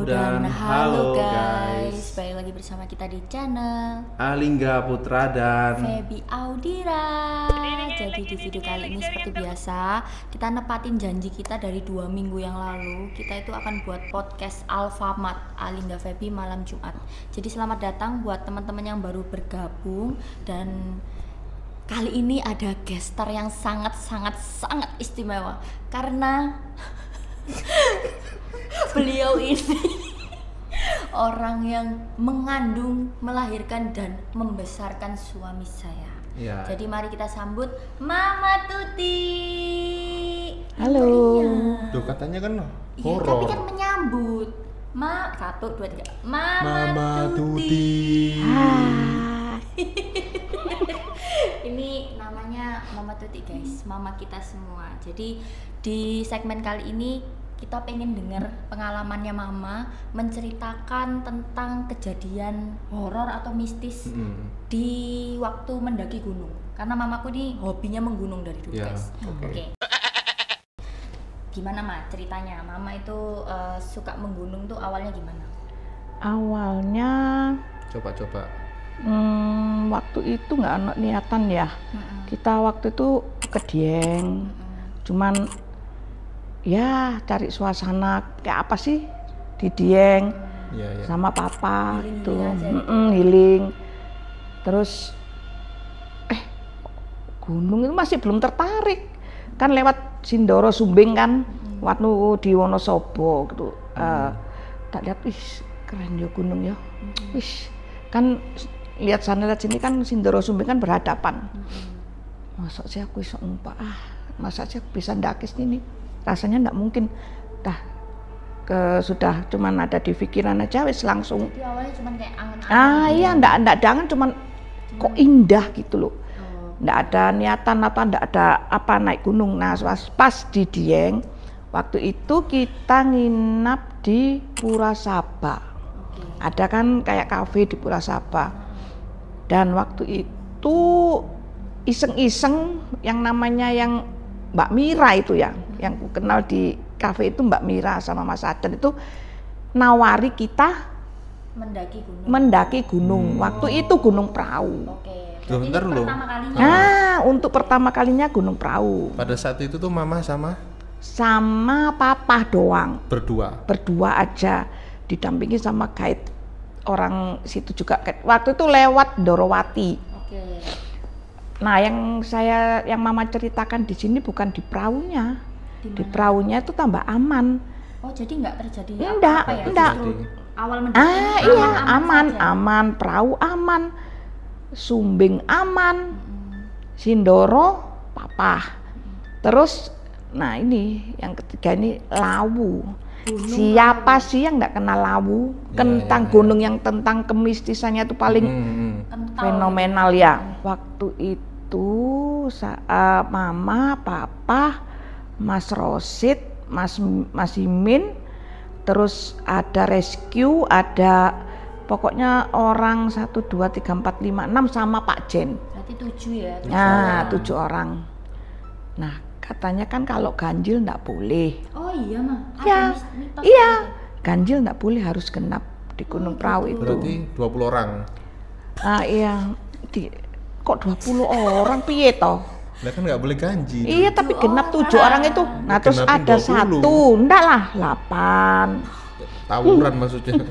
Dan halo guys, balik lagi bersama kita di channel Alingga Putra dan Febi Audira. Jadi di video kali ini seperti biasa kita nepatin janji kita dari 2 minggu yang lalu. Kita itu akan buat podcast Alfamart Alingga Febi malam Jumat. Jadi selamat datang buat teman-teman yang baru bergabung. Dan kali ini ada gestar yang sangat istimewa karena beliau ini orang yang mengandung, melahirkan dan membesarkan suami saya. ya. Jadi mari kita sambut Mama Tuti. Halo. Duh, katanya kan Iya, horor. tapi kan menyambut. 1, 2, 3. Mama Tuti. Ini namanya Mama Tuti guys, mama kita semua. Jadi di segmen kali ini kita pengen dengar pengalamannya mama menceritakan tentang kejadian horor atau mistis di waktu mendaki gunung. Karena mamaku ini hobinya menggunung dari dulu Ya, guys. oke. Oke. Gimana Ma ceritanya? Mama itu suka menggunung tuh awalnya gimana? Awalnya Coba. waktu itu nggak ada niatan ya. Kita waktu itu ke Dieng, cuman ya cari suasana kayak apa sih di Dieng Ya. sama papa Healing gitu, aja gitu. healing. Terus gunung itu masih belum tertarik kan, lewat Sindoro Sumbing kan, waktu di Wonosobo gitu. Tak lihat, wis keren ya gunung ya, wis kan lihat sana lihat sini kan Sindoro Sumbing kan berhadapan. Masa sih aku bisa masa sih aku bisa ndaki sini, rasanya nggak mungkin. Sudah cuman ada di pikiran aja wis langsung. Jadi awalnya cuma kayak angan-angan. Iya, ndak jangan cuman kok indah gitu loh. Ndak ada niatan apa, ndak ada apa naik gunung. Nah, pas di Dieng waktu itu kita nginap di Purasaba. Ada kan kayak kafe di Purasaba. Dan waktu itu iseng-iseng yang namanya yang Mbak Mira itu ya, yang ku kenal di kafe itu Mbak Mira sama Mas Aden itu nawari kita mendaki gunung. Waktu itu Gunung Prau. Oke. Loh, Berarti bentar ini loh. pertama kalinya. Nah, untuk pertama kalinya Gunung Prau Pada saat itu tuh mama sama sama papa doang, berdua. aja, didampingi sama guide orang situ juga. Waktu itu lewat Dorowati. Oke. Nah, yang mama ceritakan di sini bukan di praunya. Di praunya itu tambah aman. Oh, jadi nggak terjadi Enggak, apa-apa ya? enggak. Justru awal mendaki ini Iya, saja. aman, prau aman, Sumbing aman, Sindoro papa. Terus, nah ini yang ketiga ini Lawu. Siapa sih yang nggak kenal Lawu? Tentang gunung yang tentang kemistisannya itu paling Kental. fenomenal ya. Waktu itu mama, papa, Mas Rosid, Mas Imin, terus ada rescue, ada pokoknya orang 1, 2, 3, 4, 5, 6 sama Pak Jen. Berarti 7 ya? Nah, 7 orang. Nah, katanya kan kalau ganjil nggak boleh. Oh iya mah. Ya, mitos iya. gitu. Ganjil nggak boleh, harus genap di Gunung Prau itu. Berarti 20 orang. Iya. Kok 20 orang piye toh? Lah kan nggak boleh ganjil. Iya, tapi genap 7 orang itu. Nah, terus Genapin ada 20. 1, enggak lah, 8. Tawuran maksudnya.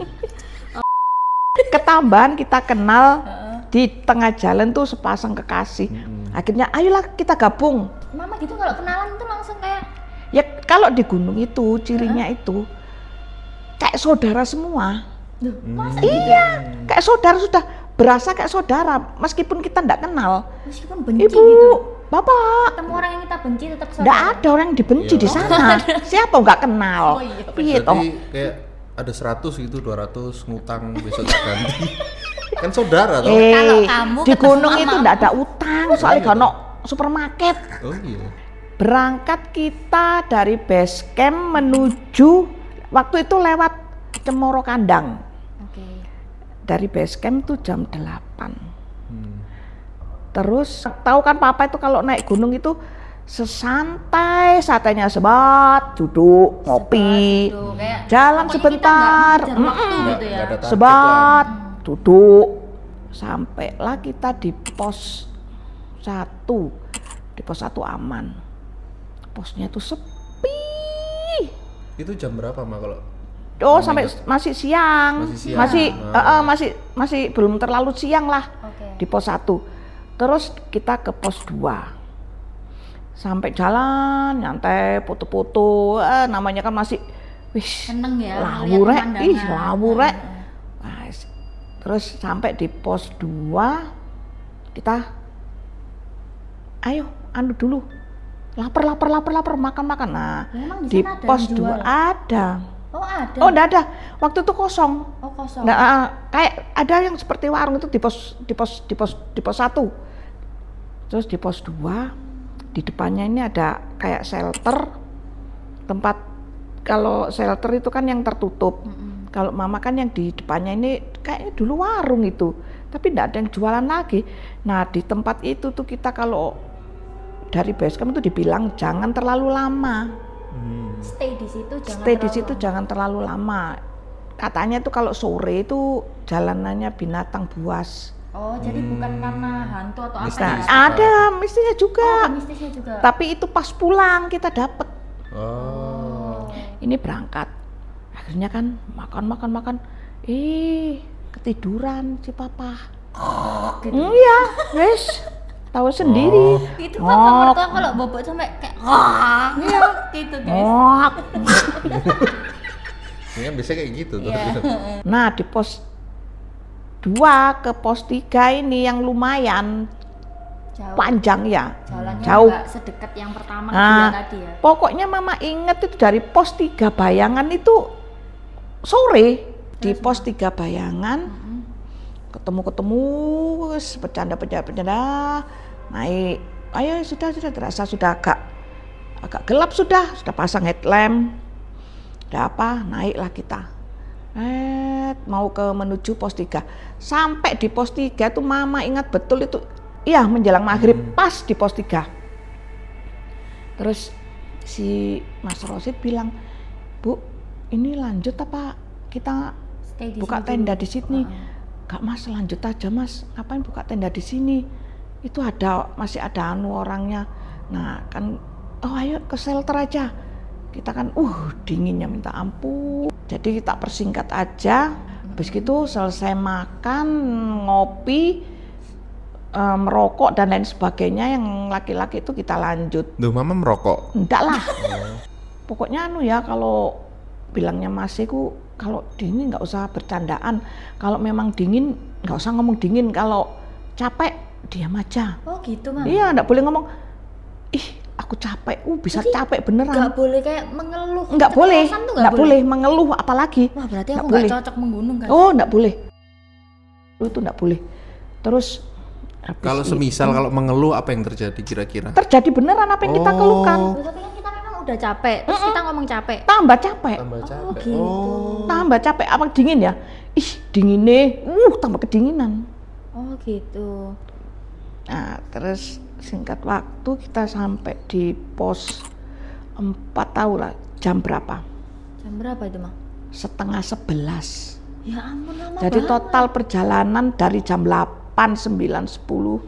Ketambahan kita kenal di tengah jalan tuh sepasang kekasih. Akhirnya ayolah kita gabung. Mama gitu kalau kenalan tuh langsung kayak Ya kalau di gunung itu cirinya itu kayak saudara semua. masa Iya, kayak saudara, sudah berasa kayak saudara meskipun kita enggak kenal. meskipun benci Ibu, gitu. Bapak, Ketemu orang yang kita benci tetap enggak saudara. ada orang yang dibenci Iya. di sana. Siapa enggak kenal? Oh iya. Piye toh? Berarti kayak ada 100 gitu, 200 ngutang besok tak ganti. Kan saudara toh. Kalau kamu Di ketemu gunung sama itu enggak ada utang, soalnya iya. gak ada supermarket. Oh iya. Berangkat kita dari base camp menuju, waktu itu lewat Cemoro Kandang. Oke. Dari base camp itu jam 8. Terus tahu kan papa itu kalau naik gunung itu sesantai-santainya, sebat, duduk, ngopi, Duduk, kayak jalan pokoknya sebentar, kita nggak ngejar waktu gitu ya. Nggak ada target sebat, duduk, sampailah kita di pos 1. Di pos 1 aman. Posnya itu sepi. Itu jam berapa mah kalau? Oh, sampai masih siang. Masih siang. Masih belum terlalu siang lah. Oke. Di pos 1. Terus kita ke pos 2. Sampai jalan, nyantai, foto-foto, namanya kan masih Seneng ya, lawur ngeliat pemandangan. lawur. Nah, terus sampai di pos 2 kita ayo anu dulu. Lapar, makan. Nah, Memang di sana ada pos yang 2 jual? ada. Oh ada. Oh, enggak ada. Waktu itu kosong. Oh kosong. Nah, kayak ada yang seperti warung itu di pos 1. Terus di pos 2 di depannya ini ada kayak shelter, tempat, kalau shelter itu kan yang tertutup. Kalau mama kan yang di depannya ini kayaknya dulu warung itu, tapi enggak ada yang jualan lagi. Nah, di tempat itu tuh kita kalau dari basecamp itu dibilang jangan terlalu lama. Stay di situ jangan. Stay di terlalu situ lama. jangan terlalu lama. Katanya tuh kalau sore itu jalanannya binatang buas. Oh jadi bukan karena hantu atau apa Mistis. ya? Ada mistisnya juga. Oh, ada mistisnya juga. Tapi itu pas pulang kita dapet. Oh. Ini berangkat. Akhirnya kan makan. Ketiduran si papa. Gitu. Iya, wes. Tahu sendiri. Itu kan mertua kalau bobok sampai kayak iya gitu guys. Ngok. Ini kan biasanya kayak gitu tuh. Iya. Nah, di pos 2 ke pos 3 ini yang lumayan Jauh. panjang ya. Jalannya Jauh. nggak sedekat yang pertama Nah, kedua tadi ya. pokoknya mama inget itu dari pos 3 Bayangan itu sore. Di pos 3 Bayangan ketemu wes, bercanda naik. Ayo sudah terasa sudah agak gelap, sudah pasang headlamp. Ada apa? Naiklah kita. Mau menuju pos 3. Sampai di pos 3 tuh mama ingat betul itu. Iya, menjelang maghrib pas di pos 3. Terus si Mas Rosid bilang, "Bu, ini lanjut apa kita Stay di buka situ tenda dulu. di sini?" "Gak Mas, lanjut aja Mas. Ngapain buka tenda di sini? Itu masih ada orangnya." Nah, kan ayo ke shelter aja. Kita kan dinginnya minta ampun. Jadi kita persingkat aja. Habis itu selesai makan, ngopi, merokok dan lain sebagainya, yang laki-laki itu kita lanjut. Duh, mama merokok. Enggak lah. Pokoknya ya, kalau bilangnya Mas ku kalau dingin nggak usah bercandaan. Kalau memang dingin nggak usah ngomong dingin. Kalau capek diam aja. Oh gitu Mama. Iya, nggak boleh ngomong aku capek. Bisa Jadi, capek beneran. Nggak boleh kayak mengeluh. Nggak boleh. Keceplosan tuh Nggak boleh mengeluh apalagi. Wah berarti Nggak aku nggak boleh. cocok menggunung kan? Oh, nggak boleh. Itu nggak boleh. Terus habis Kalau itu, semisal kalau mengeluh apa yang terjadi kira-kira? terjadi beneran apa yang kita keluhkan. Loh, tapi kan kita memang udah capek. Terus kita ngomong capek. Tambah capek. Tambah capek. gitu. Tambah capek. Apa dingin ya? Dingin nih. Tambah kedinginan. Oh gitu. Nah, terus singkat waktu kita sampai di pos 4, tahu lah jam berapa? Jam berapa itu Mah? 10:30. Ya ampun lama Jadi banget. total perjalanan dari jam 8, 9, 10,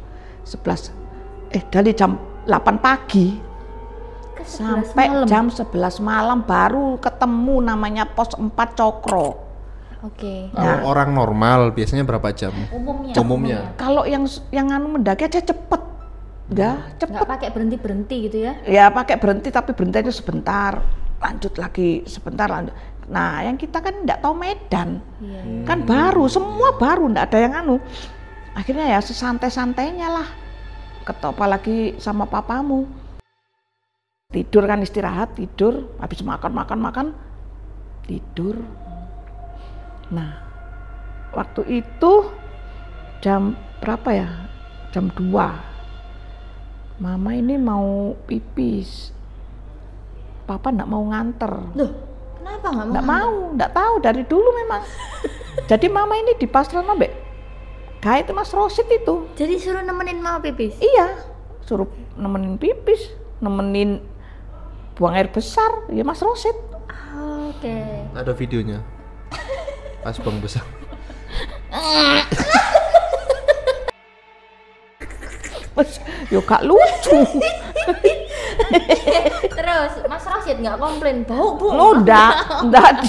11. Dari jam 8 pagi Ke 11 sampai malam. jam 11 malam baru ketemu namanya pos 4 Cokro. Oke. Kalau orang normal biasanya berapa jam? Umumnya. Kalau yang mendaki aja cepet. Cepet. Nggak pakai berhenti gitu ya? Ya pakai berhenti, tapi berhenti itu sebentar, lanjut lagi sebentar, lanjut. Nah, yang kita kan nggak tahu medan, Iya. kan baru, semua baru, nggak ada yang Akhirnya ya sesantai-santainya lah, ketopa lagi sama papamu. Tidur kan, istirahat, tidur, habis makan, tidur. Nah, waktu itu jam berapa ya? Jam 2. Mama ini mau pipis. Papa enggak mau nganter. Loh, kenapa nggak mau? Enggak mau, enggak tahu dari dulu memang. Jadi mama ini dipasrah ambek itu Mas Rosid itu. Jadi suruh nemenin Mama pipis? Iya, suruh nemenin pipis. nemenin buang air besar, ya Mas Rosid. Oke. Ada videonya. Pas buang besar. Mas, yo gak lucu. Terus Mas Rosid nggak komplain bau bu? Enggak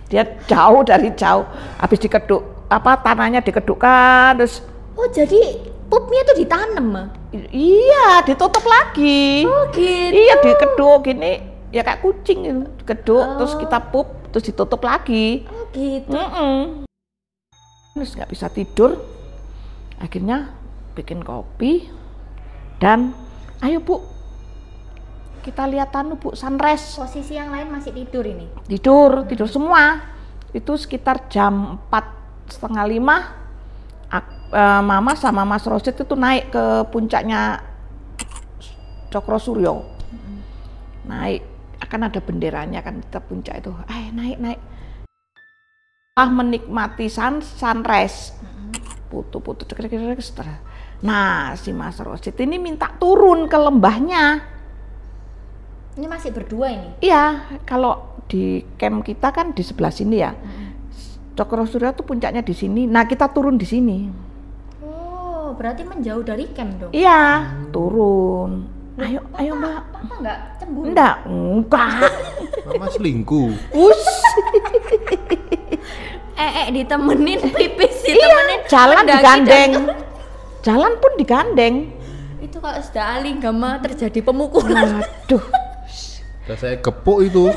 dia jauh dari jauh. Habis dikeduk, tanahnya dikedukkan terus. Oh jadi pupnya tuh ditanam mah? Iya, ditutup lagi. Oh gitu. Iya, dikeduk gini, ya kayak kucing gitu. Dikeduk, terus kita pup, terus ditutup lagi. Oh gitu. Terus nggak bisa tidur, akhirnya bikin kopi dan ayo Bu, kita lihat Bu sunrise. Posisi yang lain masih tidur ini? Tidur semua. Itu sekitar jam 4:30. Mama sama Mas Rosid itu naik ke puncaknya Cokro Suryo. Naik, akan ada benderanya kan kita puncak itu. Naik. Menikmati sunrise. Putu-putu setelah. Nah, si Mas Rosid ini minta turun ke lembahnya. Ini masih berdua ini? Iya, kalau di camp kita kan di sebelah sini ya. Cokro Suryo tuh puncaknya di sini. Nah, kita turun di sini. Oh, berarti menjauh dari camp dong? Iya, turun. Ayo Mbak. Papa nggak cemburu? Enggak. Mama selingkuh. Ditemenin pipis, Iya, jalan digandeng. Jalan pun digandeng. Itu kalau sudah alinggama terjadi pemukulan. Aduh. Udah saya gepuk itu.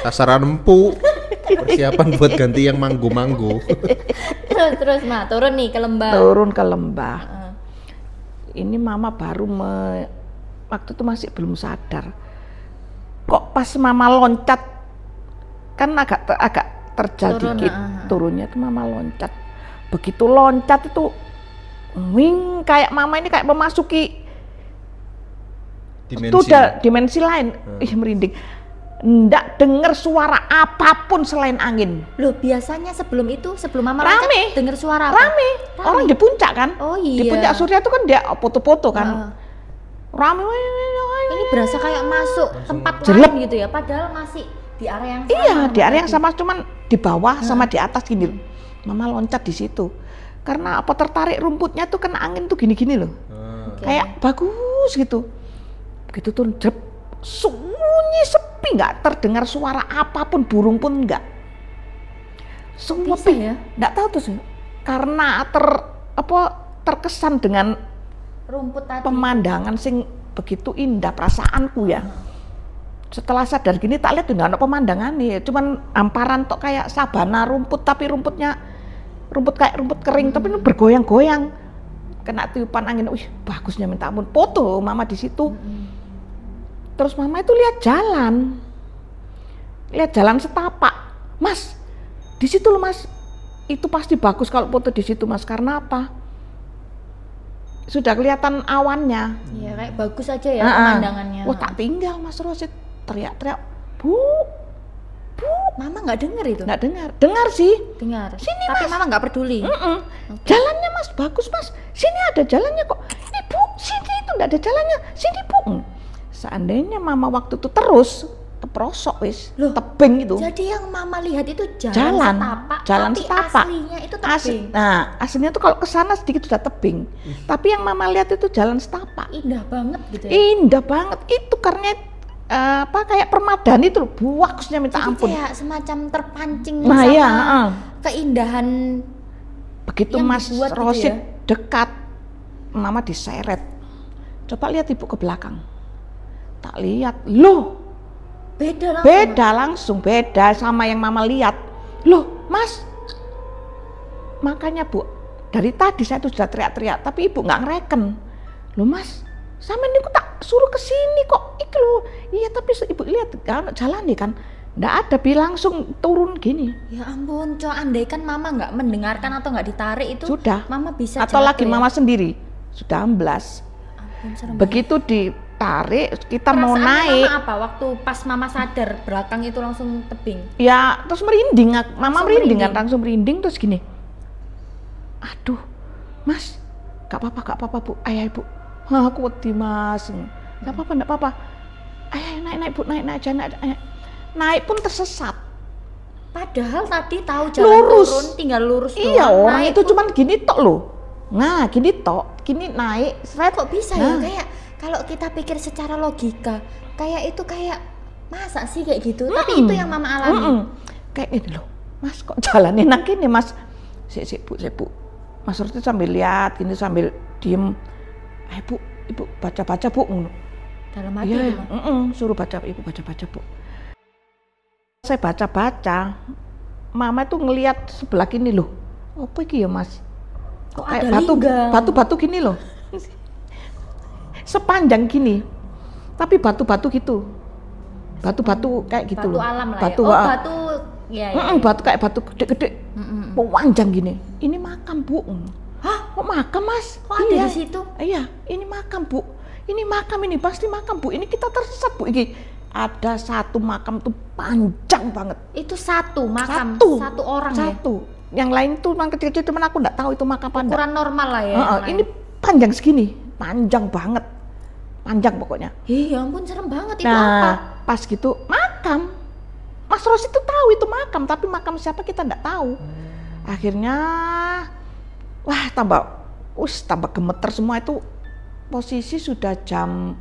Sasaran empuk. Persiapan buat ganti yang manggo-manggo. Terus Ma, turun nih ke lembah. Turun ke lembah. Ini Mama baru waktu itu masih belum sadar. Kok pas Mama loncat kan agak terjal dikit turunnya tuh Mama loncat. Begitu loncat itu wing, kayak Mama ini kayak memasuki dimensi lain. Ih, merinding. Nggak dengar suara apapun selain angin. Loh, biasanya sebelum Mama rame, dengar suara apa? Rame. Orang di puncak kan? Oh iya. Di puncak Surya itu kan dia foto-foto kan. Rame. Ini berasa kayak masuk tempat jelek lain gitu ya, padahal masih di area yang sama. Iya, di area yang sama, cuman di bawah sama di atas gini. Mama loncat di situ. Karena apa, tertarik rumputnya tuh kena angin tuh gini-gini loh. Kayak bagus gitu. Begitu tuh jep, sunyi sepi, nggak terdengar suara apapun, burung pun nggak. Semua ya? Nggak tahu tuh, karena terkesan dengan rumput tadi. Pemandangan sing begitu indah, perasaanku ya. Setelah sadar gini tak lihat nggak ada pemandangan nih, cuman hamparan tok kayak sabana rumput, tapi rumputnya kayak rumput kering, tapi ini bergoyang-goyang. Kena tiupan angin, wih bagusnya minta ampun. Foto Mama di situ. Terus Mama itu lihat jalan setapak. Mas, di situ loh Mas. Itu pasti bagus kalau foto di situ Mas. Karena apa? Sudah kelihatan awannya. Iya, kayak bagus aja ya pemandangannya. Wah, tak tinggal Mas Rosid teriak-teriak, Bu. Mama nggak dengar itu? Nggak dengar sih. Dengar. Sini, tapi Mas. Mama nggak peduli. Okay. Jalannya Mas bagus Mas. Sini ada jalannya kok. Ini Bu, sini itu nggak ada jalannya. Sini Bu. Seandainya Mama waktu itu terus keprosok wis, tebing itu. Jadi yang Mama lihat itu jalan setapak. Aslinya itu tebing. Aslinya tuh kalau kesana sedikit sudah tebing. Tapi yang Mama lihat itu jalan setapak. Indah banget gitu ya. Indah banget itu karena kayak permadani itu bagusnya minta ampun. Kayak semacam terpancing keindahan. Begitu Mas Rosid dekat, Mama diseret. Coba lihat Ibu ke belakang. Tak lihat, loh. Beda langsung sama yang Mama lihat. Loh, Mas. Makanya Bu, dari tadi saya tuh sudah teriak-teriak, tapi Ibu nggak ngereken. Loh Mas, sama ini kok tak suruh ke sini kok. Iki loh. Iya, tapi Ibu lihat jalan nih kan. Nggak ada, langsung turun gini. Ya ampun, andaikan Mama nggak mendengarkan atau nggak ditarik itu, sudah. Mama bisa atau lagi Mama sendiri sudah amblas. Begitu ditarik, kita mau naik. Mama apa? Waktu pas Mama sadar belakang itu langsung tebing. Ya, terus merinding. Mama merinding kan, langsung merinding terus gini. Aduh, Mas, gak apa-apa Bu. Ayo Ibu. Aku wedi Mas. Enggak apa-apa. Naik Bu, naik aja, naik pun tersesat. Padahal tadi tahu jalan Lurus. turun, tinggal lurus doang. Iya, orang Naik itu pun cuman gini tok loh. Nah, gini tok, gini naik, seret. kok bisa Nah. ya, kayak kalau kita pikir secara logika, kayak itu kayak masa sih kayak gitu. Tapi itu yang Mama alami. Kayak gini loh, Mas kok jalannya enak ini Mas. Sik Bu. Mas Ruti sambil lihat, gini sambil diem. Bu, Ibu baca-baca Bu. Dalam hati Iya, itu, Mas. suruh baca, Ibu baca-baca Bu. Saya baca-baca, Mama itu ngelihat sebelah gini loh. Apa iki ya Mas? Kok Kayak ada linggang? batu-batu gini loh. Sepanjang gini. Tapi batu-batu gitu. Batu-batu kayak gitu Batu loh. alam lah Batu, ya. Oh, ah. batu ya. Batu kayak batu gede-gede. Panjang gini. Ini makam Bu. Hah? Kok makam Mas? Kok ada di situ? Iya, ini makam Bu. Ini makam, ini pasti makam Bu. Ini kita tersesat Bu. Ini ada satu makam tuh panjang banget. Itu satu makam, Satu. satu orang Satu. Yang lain tuh memang kecil-kecil, cuman aku nggak tahu itu makam apa ya. enggak. Ukuran normal lah ya. yang lain. Ini panjang segini, panjang banget. Panjang pokoknya. Ih, ya ampun serem banget itu Nah, apa? pas gitu makam. Mas Ros itu tahu itu makam, tapi makam siapa kita nggak tahu. Akhirnya, wah tambah gemeter semua itu. Posisi sudah jam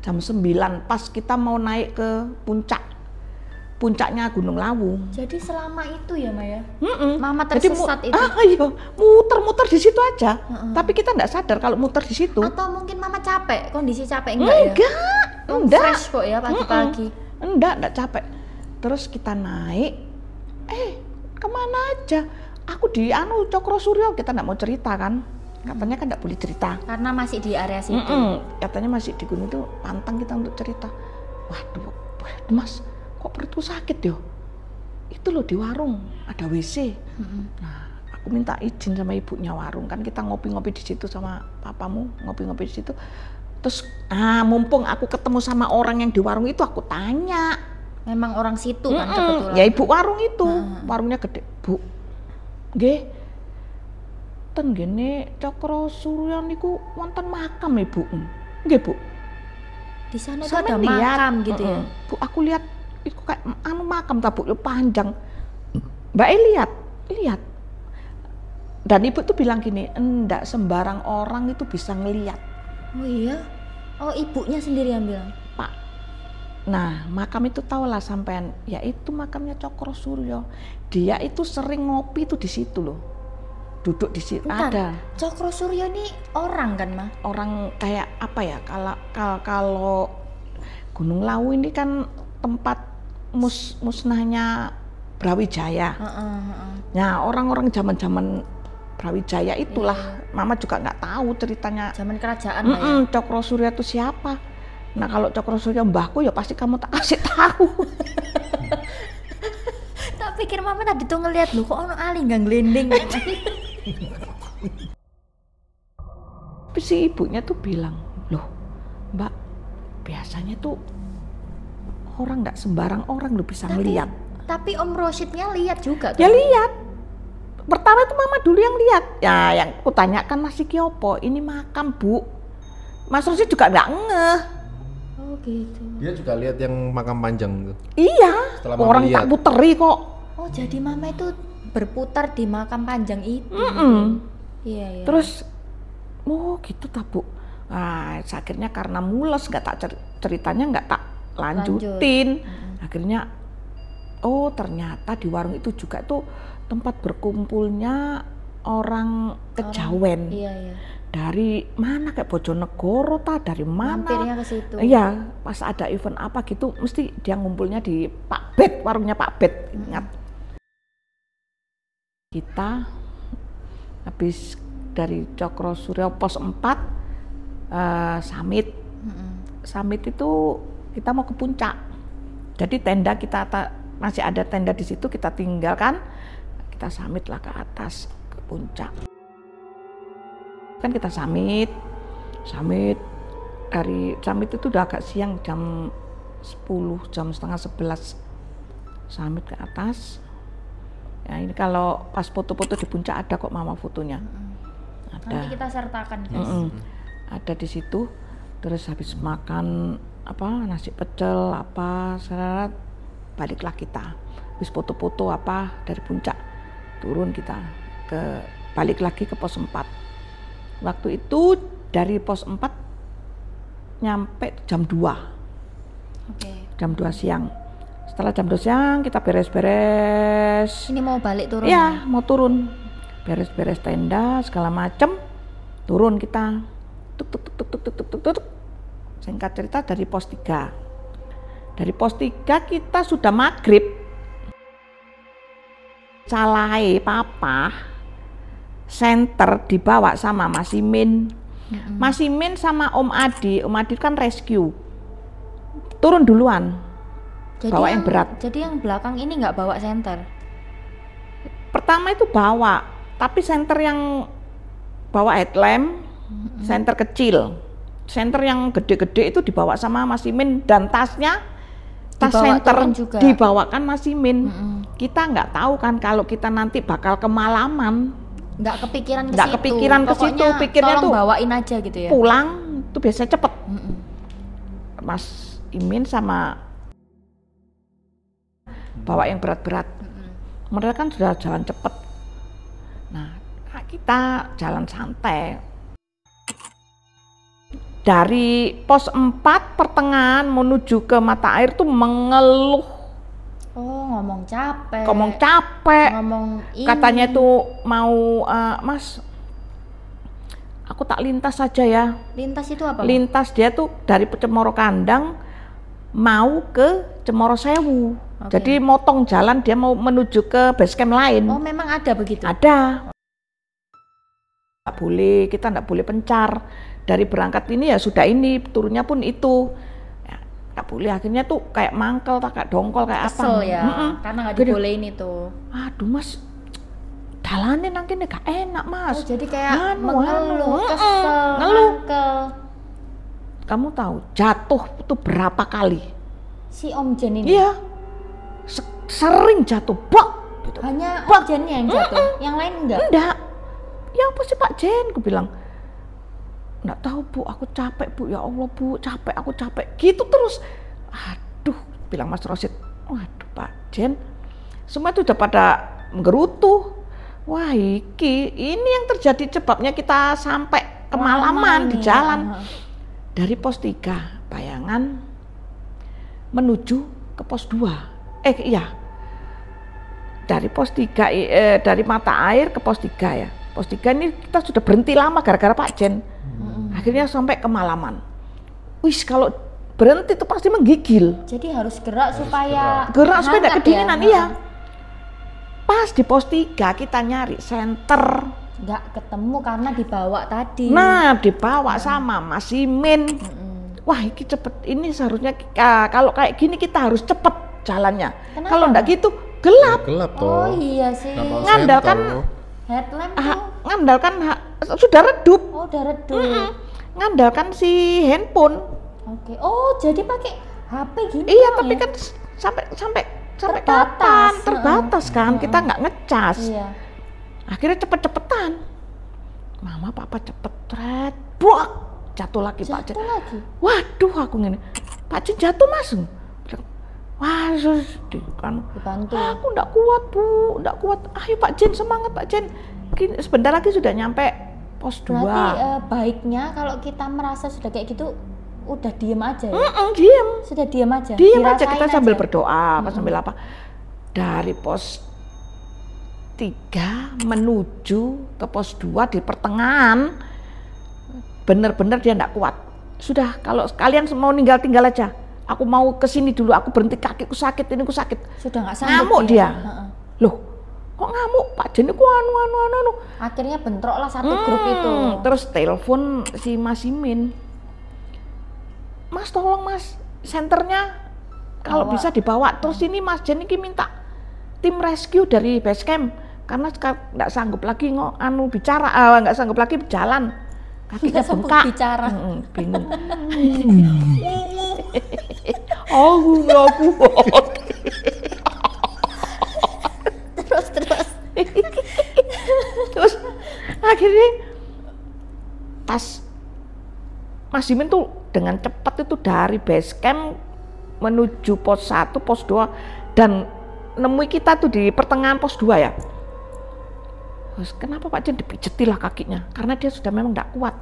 9 pas kita mau naik ke puncaknya Gunung Lawu. Jadi selama itu ya Maya? Mm-mm. Mama Jadi tersesat itu? iya, muter-muter di situ aja. Tapi kita nggak sadar kalau muter di situ. Atau mungkin Mama capek, kondisi capek enggak ya? Enggak. Fresh kok ya pagi-pagi. Enggak capek. Terus kita naik, kemana aja? Aku di Cokro Suryo, kita nggak mau cerita kan? Katanya kan nggak boleh cerita. Karena masih di area situ. Katanya masih di gunung itu pantang kita untuk cerita. Waduh Mas, kok perutku sakit yo? Itu loh di warung ada WC. Nah, aku minta izin sama ibunya warung, kan kita ngopi-ngopi di situ sama papamu, ngopi-ngopi di situ. Terus, mumpung aku ketemu sama orang yang di warung itu, aku tanya. Memang orang situ kan kebetulan. Ya ibu warung itu, warungnya gede. Bu, nggih, ten gene Cokro Suryo niku wonten makam Ibu. Nggih Bu. Di sana itu Sampeyan ada lihat? makam gitu ya. Bu, aku lihat itu kayak makam ta Bu, panjang. Mbak lihat. Dan ibu tuh bilang gini, enggak sembarang orang itu bisa ngelihat. Oh iya? Oh ibunya sendiri yang bilang? Pak. Nah, makam itu tahulah sampean, yaitu makamnya Cokro Suryo. Dia itu sering ngopi tuh di situ loh. Duduk di situ. Bentar, Ada Cokro Suryo ini orang kan Ma? orang kayak apa ya, kalau Gunung Lawu ini kan tempat musnahnya Brawijaya. Nah, orang-orang zaman Brawijaya itulah, Mama juga nggak tahu ceritanya. Zaman kerajaan lah ya. Cokro Suryo itu siapa? Nah, kalau Cokro Suryo mbahku ya pasti kamu tak kasih tahu. Tak pikir Mama tadi tuh ngeliat lu kok ono ali nggak gelending. Tapi si ibunya tuh bilang, loh Mbak, biasanya tuh orang nggak sembarang orang lo bisa ngeliat. Tapi Om Rosyidnya lihat juga Ya kan? lihat. Pertama itu Mama dulu yang lihat. Ya yang kutanyakan masih Kyopo, ini makam Bu. Mas Rosyid juga nggak ngeh. Oh gitu. Dia juga lihat yang makam panjang tuh. Iya, Setelah Mama orang lihat. tak puteri kok. Oh jadi Mama itu berputar di makam panjang itu. Iya. Terus, oh gitu tak Bu. Nah, akhirnya karena mules nggak tak ceritanya nggak tak lanjutin. Akhirnya, oh ternyata di warung itu juga tuh tempat berkumpulnya orang Kejawen. Iya. Dari mana, kayak Bojonegoro dari mana? Mampirnya ke situ. Iya, pas ada event apa gitu mesti dia ngumpulnya di Pak Bet, warungnya Pak Bet. Ingat. Kita habis dari Cokro Suryo pos 4 summit. Summit itu kita mau ke puncak. Jadi tenda kita masih ada tenda di situ, kita tinggalkan. Kita summit lah ke atas ke puncak. Kan kita summit dari summit itu udah agak siang, jam 10, jam setengah 11 summit ke atas. Ya ini kalau pas foto-foto di puncak ada kok Mama fotonya. Ada. Nanti kita sertakan guys. ada di situ. Terus habis makan nasi pecel seret, baliklah kita. Habis foto-foto dari puncak turun kita balik lagi ke pos 4. Waktu itu dari pos 4 nyampe jam 2. Jam 2 siang. Setelah jam 2 siang kita beres-beres. Ini mau balik turun? Iya, mau turun. Beres-beres tenda segala macem. Turun kita. Tuk. Singkat cerita dari pos 3. Dari pos 3 kita sudah maghrib. Salai papa senter dibawa sama Mas Imin. Mas Imin sama Om Adi kan rescue. Turun duluan. Bawa yang berat. Jadi yang belakang ini nggak bawa senter? Pertama itu bawa, tapi senter yang bawa headlamp, senter kecil. Senter yang gede-gede itu dibawa sama Mas Imin dan tas senter dibawakan Mas Imin. Kita nggak tahu kan kalau kita nanti bakal kemalaman. Nggak kepikiran ke situ. Pikirnya tuh bawain aja gitu ya. Pulang tuh biasanya cepet. Mas Imin sama bawa yang berat-berat. Mereka kan sudah jalan cepet. Nah, kita jalan santai. Dari pos 4 pertengahan menuju ke mata air tuh mengeluh. Ngomong capek. Ngomong ini. Katanya tuh mau Mas, aku tak lintas saja ya. Lintas itu apa? Lintas dia tuh dari Cemoro Kandang mau ke Cemoro Sewu. Jadi motong jalan dia mau menuju ke base camp lain. Oh, memang ada begitu? Ada. Kita nggak boleh pencar. Dari berangkat ini ya sudah ini, turunnya pun itu. Ya, nggak boleh, akhirnya tuh kayak mangkel, kayak dongkol, kayak kesel apa. Ya, karena nggak dibolehin itu. Aduh Mas, jalannya nangkene gak enak Mas. Oh, jadi kayak mengeluh, kesel, mangkel. Kamu tahu jatuh itu berapa kali? Si Om Jen ini? Iya, sering jatuh, gitu. Hanya Om Jennya yang jatuh, yang lain enggak? Ya apa sih Pak Jen? Aku bilang, nggak tahu Bu, aku capek Bu, ya Allah Bu, aku capek. Gitu terus. Aduh, bilang Mas Rosid, waduh Pak Jen, semua itu udah pada menggerutu. Wah ini yang terjadi sebabnya kita sampai kemalaman di jalan. Dari pos 3, bayangan menuju ke pos 2. Dari pos 3, dari mata air ke pos 3 ya. Pos 3 ini kita sudah berhenti lama gara-gara Pak Jen. Akhirnya sampai kemalaman. Kalau berhenti itu pasti menggigil. Jadi harus gerak supaya tidak kedinginan, iya. Pas di pos 3 kita nyari senter. Nggak ketemu karena dibawa tadi. Nah, dibawa sama Mas Imin. Wah, ini cepet. Ini seharusnya kalau kayak gini kita harus cepet jalannya. Kalau enggak gitu gelap. Gelap toh. Oh iya sih. Ngandalkan headlamp tuh. Ngandalkan sudah redup. Oh, udah redup. Ngandalkan si handphone. Oke. Oh, jadi pakai HP gini. Iya, tapi kan sampai terbatas kan. Kita nggak ngecas. Iya. Akhirnya cepet-cepetan. Mama papa cepet, buak, jatuh lagi Pak Jen. Waduh, aku gini, Pak Jen jatuh Mas. Wah, kan dibantu. Aku nggak kuat Bu, nggak kuat. Ayo Pak Jen, semangat Pak Jen. Sebentar lagi sudah nyampe pos 2. Berarti baiknya kalau kita merasa sudah kayak gitu, udah diem aja ya? Diem. Sudah diem aja? Diem aja, kita sambil berdoa, sambil apa. Dari pos 3 menuju ke pos 2 di pertengahan, bener-bener dia nggak kuat. Sudah, kalau kalian mau tinggal aja. Aku mau kesini dulu, aku berhenti, kakiku sakit, ini ku sakit. Sudah nggak sanggup. Ngamuk dia. Loh, kok ngamuk? Pak Jen ku anu. Akhirnya bentrok lah satu grup itu. Terus telepon si Mas Imin. Mas tolong Mas, senternya kalau bisa dibawa. Terus ini Mas Jen ini minta tim rescue dari base camp karena nggak sanggup lagi bicara, nggak sanggup lagi berjalan, kakinya bengkak. Bicara. Bingung. Aku nggak kuat. Terus akhirnya pas Mas Jimin tuh dengan cepat itu dari base camp menuju pos 1, pos 2 dan nemui kita tuh di pertengahan pos 2 ya. Terus kenapa Pak Jen dipijeti lah kakinya? Karena dia sudah memang tidak kuat.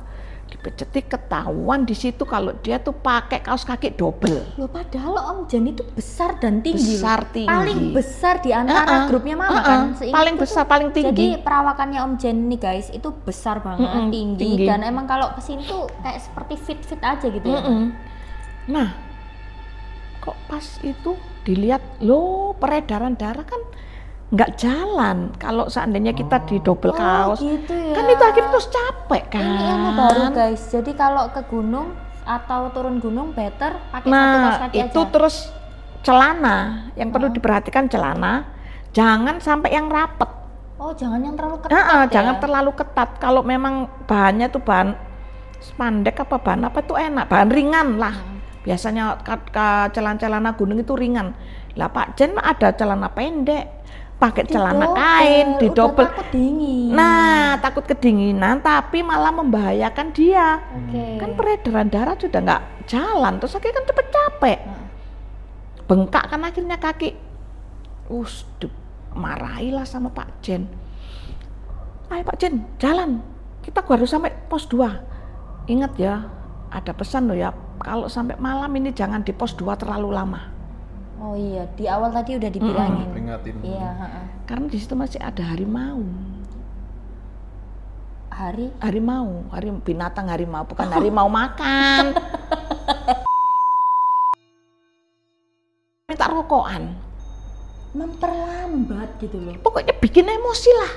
Dipijeti, ketahuan di situ kalau dia tuh pakai kaos kaki double. Loh padahal Om Jan itu besar dan tinggi. Besar loh. tinggi. Paling besar di antara grupnya Mama kan. Paling besar, paling tinggi. Jadi perawakannya Om Jan nih guys itu besar banget, tinggi dan emang kalau kesini tuh kayak seperti fit aja gitu ya. Nah, kok pas itu dilihat loh peredaran darah kan nggak jalan kalau seandainya kita di double kaos. Gitu ya. Kan itu akhirnya terus capek kan. Ini ilmu baru guys. Jadi kalau ke gunung atau turun gunung better pakai satu kaos kaki itu aja. terus celana yang perlu diperhatikan, celana jangan sampai yang rapet. Oh, jangan yang terlalu ketat ya. Jangan terlalu ketat. Kalau memang bahannya tuh bahan spandek apa bahan apa itu enak, bahan ringan lah. Biasanya celana gunung itu ringan. Lah Pak Jen ada celana pendek, pakai celana kain, didobel. Takut dingin. Nah, takut kedinginan tapi malah membahayakan dia. Kan peredaran darah sudah nggak jalan, terus akhirnya kan cepet capek. Bengkak kan akhirnya kaki. Marahilah sama Pak Jen. Ayo Pak Jen, jalan. Kita harus sampai pos 2. Ingat ya, ada pesan loh ya, kalau sampai malam ini jangan di pos 2 terlalu lama. Oh iya, di awal tadi udah dibilangin. Peringatin. Iya, Karena di situ masih ada harimau. Harimau, Binatang harimau, bukan harimau makan. Minta rokokan. Memperlambat gitu loh. Pokoknya bikin emosi lah.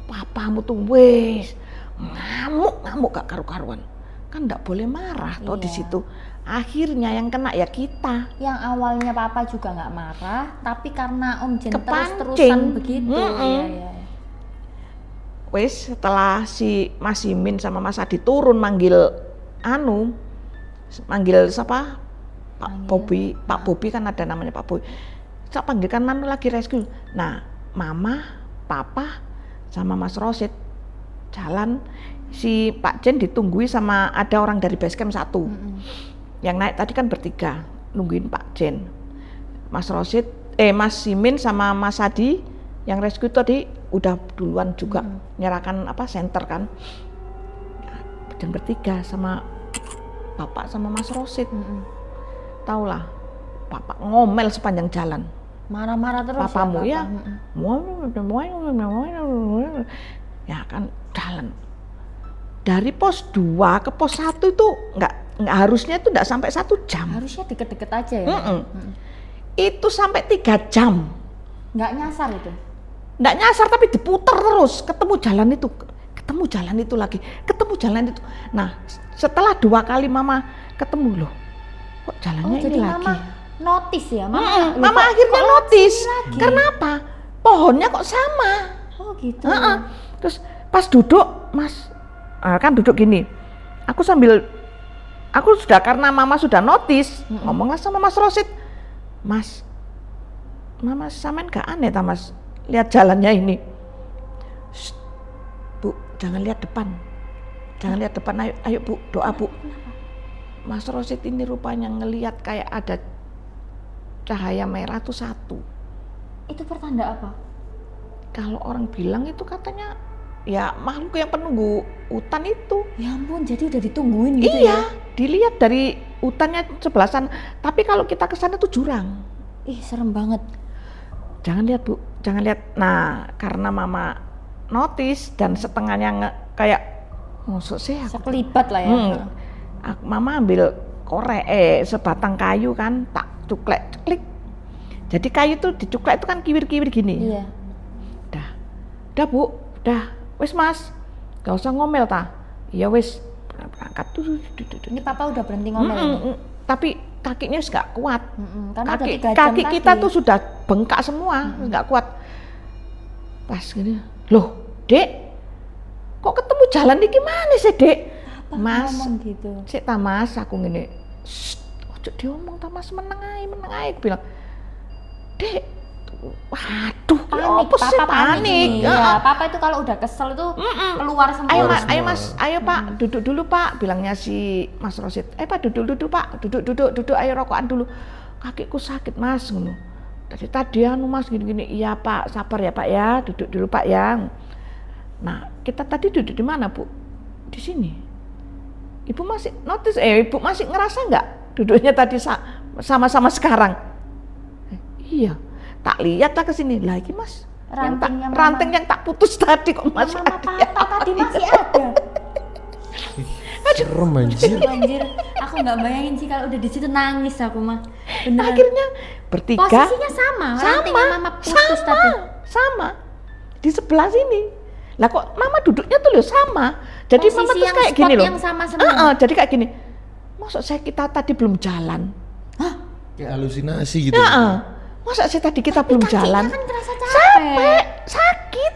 Papamu tuh wes ngamuk gak karu-karuan. Kan enggak boleh marah toh di situ. Akhirnya yang kena ya kita. Yang awalnya Papa juga nggak marah, tapi karena Om Jen Kepancing. terus-terusan begitu. Iya. Wes setelah si Mas Jimin sama Mas Adi turun manggil siapa? Pak Bobi kan ada namanya Pak Bobi. Saya panggilkan Manu lagi rescue. Nah, Mama, Papa sama Mas Rosid jalan. Si Pak Jen ditunggui sama ada orang dari basecamp 1. Yang naik tadi kan bertiga nungguin Pak Jen. Mas Rosid, Mas Jimin sama Mas Adi yang rescue tadi udah duluan juga nyerahkan senter kan. Dan bertiga sama Bapak sama Mas Rosid. Taulah, Bapak ngomel sepanjang jalan. Marah-marah terus Papamu ya. Ya kan jalan. Dari pos 2 ke pos 1 itu nggak harusnya itu nggak sampai 1 jam. Harusnya deket-deket aja ya. Itu sampai 3 jam. Nggak nyasar itu. Nggak nyasar tapi diputar terus, ketemu jalan itu lagi, ketemu jalan itu. Nah, setelah 2 kali Mama ketemu loh, kok jalannya ini jadi lagi. Mama notice ya, Mama akhirnya notice. Kenapa? Pohonnya kok sama. Oh gitu. Terus pas duduk, Mas, kan duduk gini. Aku sudah karena Mama sudah notice, ngomonglah sama Mas Rosid, Mas, Mama samain gak aneh ta Mas? Lihat jalannya ini. Shh, Bu, jangan lihat depan. Ayo Bu, doa Bu. Mas Rosid ini rupanya ngelihat kayak ada cahaya merah tuh 1. Itu pertanda apa? Kalau orang bilang itu katanya ya makhluk yang penunggu hutan itu. Ya ampun, jadi udah ditungguin gitu iya, ya? Dilihat dari hutannya sebelah sana. Tapi kalau kita ke sana tuh jurang. Ih, serem banget. Jangan lihat Bu, jangan lihat. Nah, karena Mama notice dan setengahnya kayak maksud sih aku. Sekelibat lah ya. Mama ambil sebatang kayu kan, tak cuklek ceklik. Jadi kayu tuh dicuklek itu kan kiwir-kiwir gini. Iya. Udah Bu, udah. Wes Mas, gak usah ngomel ta. Iya wes, berangkat tuh. Ini Papa udah berhenti ngomel. Tapi kakinya gak kuat. Kaki kita tuh sudah bengkak semua, gak kuat. Pas gini, loh Dek, kok ketemu jalan ini gimana sih Dek? Apa Mas, gitu? Sik ta Mas, aku ngene. Ojo diomong ta Mas, meneng ae, aku bilang. Dek, Waduh, Panik, apa sih papa panik. panik? Ya, papa itu kalau udah kesel itu keluar semua. Ayo Keluar mas, ayo semua. mas, ayo pak, duduk dulu pak, bilangnya si Mas Rosid. Pak duduk pak, duduk, ayo rokokan dulu. Kakiku sakit mas, ngono. Dari tadi anu mas gini-gini, iya pak, sabar ya pak ya, duduk dulu pak ya. Nah kita tadi duduk di mana bu? Di sini. Ibu masih notice, ibu masih ngerasa nggak duduknya tadi sama-sama sekarang? Iya, tak lihat lah ke sini lagi mas. Ranting yang tak putus tadi kok masih Mama ada. papa tadi masih ada. Serem anjir. Anjir, aku nggak bayangin sih kalau udah di situ nangis aku mah. Beneran. Akhirnya bertiga. Posisinya sama, rantingnya mama putus tadi. Sama. Di sebelah sini. Lah kok mama duduknya tuh loh sama. Jadi Posisi mama tuh yang kayak spot gini loh. yang sama semua. Jadi kayak gini. Masa kita tadi belum jalan? Kayak halusinasi gitu. Masa tadi kita belum jalan? Kan terasa capek. Sakit.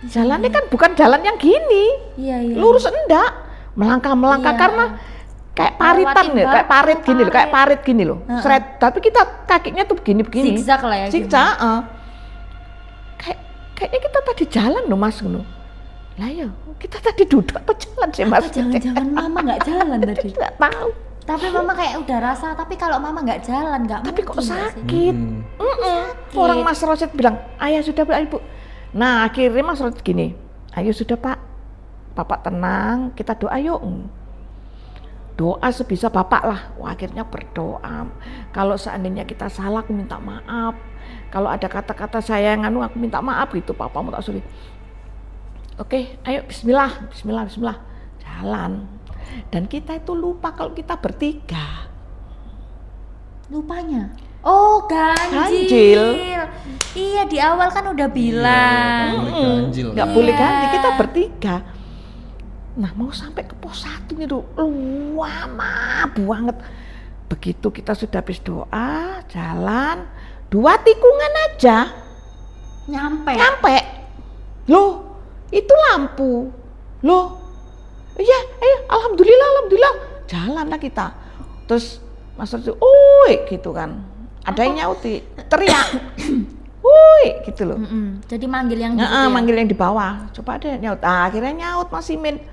Jalannya kan bukan jalan yang gini. Iya. Lurus enggak. Melangkah Iya. karena kayak paritan ya, kayak parit gini loh, kayak parit gini loh. Seret, tapi kita kakinya tuh begini-begini. Zigzag lah ya. Zigzag. Kayaknya kita tadi jalan loh mas, ngono. Lah ya, kita tadi duduk atau jalan sih mas? Jangan-jangan mama nggak jalan tadi. Nggak tahu. Tapi mama kayak udah rasa, tapi kalau mama nggak jalan nggak Tapi mungkin. kok nggak sih? sakit? Orang Mas Rosid bilang, ayah sudah pak ibu. Nah akhirnya Mas Rosid gini, ayo sudah pak, bapak tenang, kita doa yuk. Doa sebisa bapak lah. Wah, akhirnya berdoa. Kalau seandainya kita salah, aku minta maaf. Kalau ada kata-kata saya yang aku minta maaf gitu, papa mau tak suruh. Oke, ayo bismillah, jalan. Dan kita itu lupa kalau kita bertiga. Lupanya. Oh, ganjil. Iya, di awal kan udah bilang. Nggak boleh ganti, kita bertiga. Nah mau sampai ke pos 1 nih tuh, lama banget. Begitu kita sudah habis doa, jalan 2 tikungan aja nyampe. Loh itu lampu. Loh iya, alhamdulillah jalan lah kita. Terus Mas Rosid, gitu kan, ada yang nyauti, teriak gitu loh. Jadi manggil yang di situ ya? Manggil yang di bawah, coba deh nyaut. Akhirnya nyaut Mas Imin.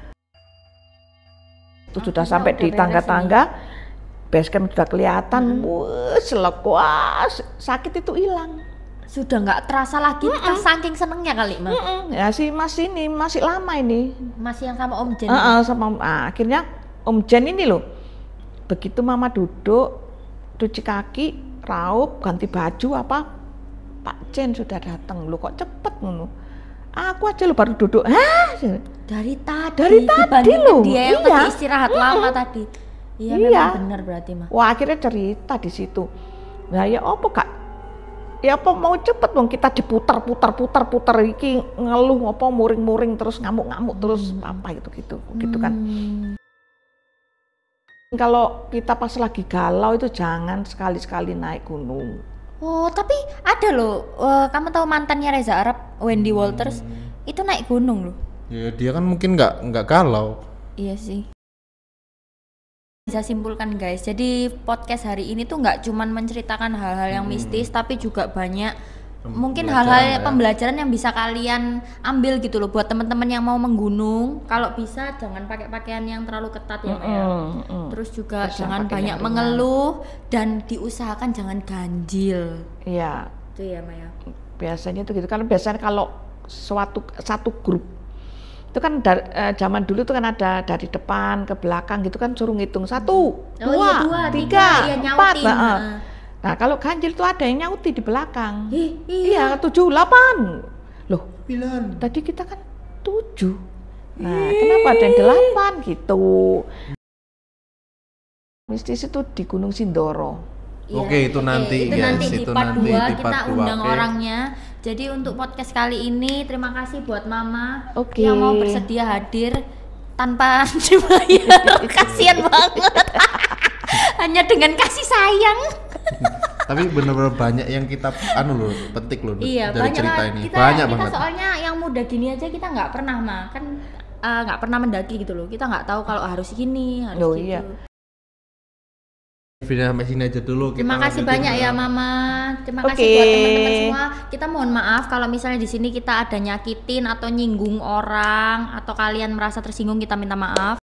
Itu sudah sampai di tangga-tangga, base camp sudah kelihatan, selekas sakit itu hilang. Sudah nggak terasa lagi, kita saking senengnya kali mah. Ya si Mas ini masih lama ini. Masih yang sama Om Jen. Akhirnya Om Jen ini loh, begitu mama duduk, cuci kaki, raup, ganti baju apa, Pak Jen sudah datang. Lu kok cepet ngono? Aku aja lo baru duduk. Dari tadi loh. Dia yang tadi istirahat lama tadi. Iya, memang benar berarti mah. Wah akhirnya cerita di situ. Nah ya apa kak? Ya apa mau cepet dong, kita diputar iki ngeluh apa muring terus ngamuk terus apa gitu kan. Kalau kita pas lagi galau itu jangan sekali-sekali naik gunung. Oh tapi ada loh, kamu tahu mantannya Reza Arab, Wendy Walters, itu naik gunung loh. Ya dia kan mungkin nggak galau. Iya sih. Bisa simpulkan guys, jadi podcast hari ini tuh nggak cuman menceritakan hal-hal yang mistis, tapi juga banyak mungkin hal-hal pembelajaran yang bisa kalian ambil gitu loh buat teman-teman yang mau menggunung. Kalau bisa jangan pakai pakaian yang terlalu ketat ya Maya. Terus juga jangan banyak mengeluh dan diusahakan jangan ganjil. Iya. Itu ya Maya. Biasanya tuh gitu, karena biasanya kalau satu grup itu kan zaman dulu tuh kan ada dari depan ke belakang gitu kan, suruh ngitung 1, 2, 3, 4. Nah kalau ganjil tuh ada yang nyauti di belakang. Iya 7, 8. Loh 9. Tadi kita kan 7. Nah kenapa ada yang 8 gitu. Mistis itu di Gunung Sindoro. Oke, itu nanti itu guys, nanti di itu part nanti 2 di kita part 2, undang oke. orangnya. Jadi untuk podcast kali ini terima kasih buat Mama Oke. yang mau bersedia hadir tanpa dibayar. Kasian banget. Hanya dengan kasih sayang. Tapi bener-bener banyak yang kita loh, petik loh Iya, dari banyak cerita lah. ini. Kita Banyak banget. soalnya yang muda gini aja kita nggak pernah mah kan nggak pernah mendaki gitu loh. Kita nggak tahu kalau harus gini, harus Oh, gitu. iya. Video sampai sini aja dulu. Terima kasih banyak ya Mama. Terima kasih Oke. buat teman-teman semua. Kita mohon maaf kalau misalnya di sini kita ada nyakitin atau nyinggung orang atau kalian merasa tersinggung, kita minta maaf.